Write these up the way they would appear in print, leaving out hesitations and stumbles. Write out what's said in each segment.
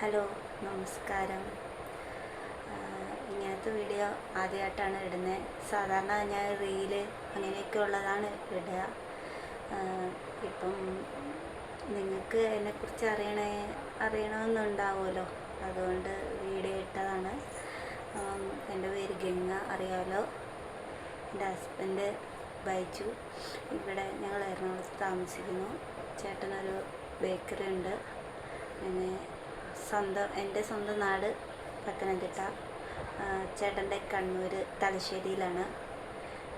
Hello, നമസ്കാരം. ഇങ്ങനത്തെ video ആദ്യമായിട്ടാണ് ഇടുന്നത്. സാധാരണ ഞാൻ റീല് അങ്ങനെയൊക്കെ ഉള്ളതാണ് ഇടുക. ഇപ്പം നിങ്ങൾക്ക് എന്നെക്കുറിച്ച് അറിയണമെന്നുണ്ടാവുമല്ലോ, അതുകൊണ്ട് വീഡിയോ ഇട്ടതാണ്. എൻ്റെ പേര് ഗംഗ, അറിയാമല്ലോ. എൻ്റെ ഹസ്ബൻഡ് ബൈജു. ഇവിടെ ഞങ്ങൾ എറണാകുളത്ത് താമസിക്കുന്നു. ചേട്ടനൊരു ബേക്കറി ഉണ്ട്. പിന്നെ എൻ്റെ സ്വന്തം നാട് പത്തനംതിട്ട, ചേട്ടൻ്റെ കണ്ണൂർ തലശ്ശേരിയിലാണ്.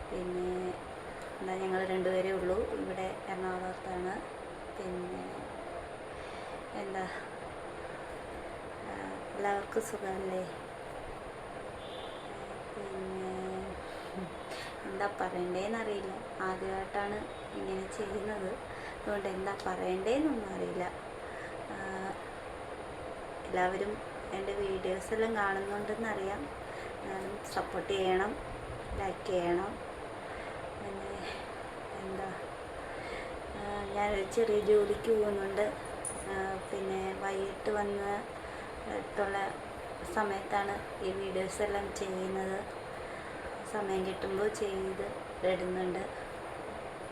പിന്നെ ഞങ്ങൾ രണ്ടുപേരേ ഉള്ളൂ ഇവിടെ എറണാകുളത്താണ്. പിന്നെ എല്ലാവർക്കും സുഖമല്ലേ? പിന്നെ എന്താ പറയണ്ടേന്നറിയില്ല. ആദ്യമായിട്ടാണ് ഇങ്ങനെ ചെയ്യുന്നത്, അതുകൊണ്ട് എന്താ പറയണ്ടേന്നൊന്നും അറിയില്ല. എല്ലാവരും എൻ്റെ വീഡിയോസെല്ലാം കാണുന്നുണ്ടെന്നറിയാം. സപ്പോർട്ട് ചെയ്യണം, ലൈക്ക് ചെയ്യണം. പിന്നെ ഞാനൊരു ചെറിയ ജോലിക്ക് പോകുന്നുണ്ട്. പിന്നെ വൈകിട്ട് വന്നിട്ടുള്ള സമയത്താണ് ഈ വീഡിയോസെല്ലാം ചെയ്യുന്നത്. സമയം കിട്ടുമ്പോൾ ഇടുന്നുണ്ട്.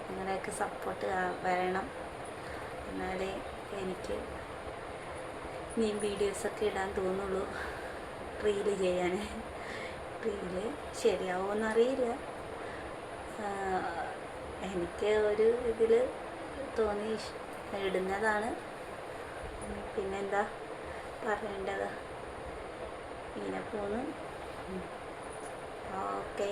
നിങ്ങളുടെയൊക്കെ സപ്പോർട്ട് വരണം, എന്നാലേ എനിക്ക് ഇനി വീഡിയോസൊക്കെ ഇടാൻ തോന്നുള്ളൂ. റീല് ചെയ്യാൻ ശരിയാവുമെന്നറിയില്ല. എനിക്ക് ഒരു ഇതിൽ തോന്നി ഇടുന്നതാണ്. പിന്നെന്താ പറയേണ്ടത്? ഇങ്ങനെ പോന്നു. ഓക്കെ.